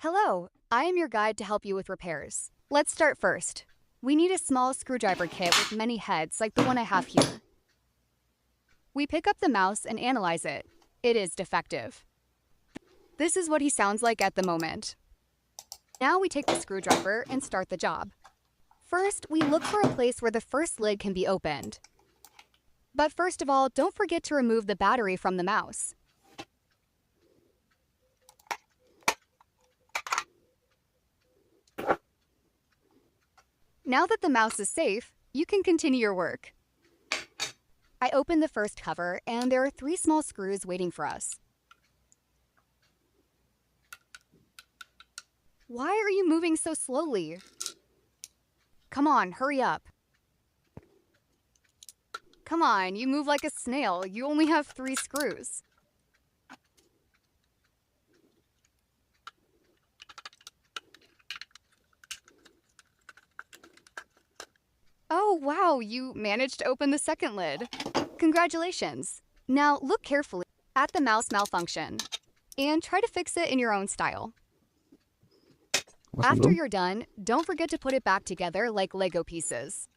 Hello, I am your guide to help you with repairs. Let's start first. We need a small screwdriver kit with many heads like the one I have here. We pick up the mouse and analyze it. It is defective. This is what he sounds like at the moment. Now we take the screwdriver and start the job. First, we look for a place where the first lid can be opened. But first of all, don't forget to remove the battery from the mouse. Now that the mouse is safe, you can continue your work. I open the first cover, and there are 3 small screws waiting for us. Why are you moving so slowly? Come on, hurry up. Come on, you move like a snail. You only have 3 screws. Oh, wow, you managed to open the second lid. Congratulations. Now look carefully at the mouse malfunction and try to fix it in your own style. After you're done, don't forget to put it back together like Lego pieces.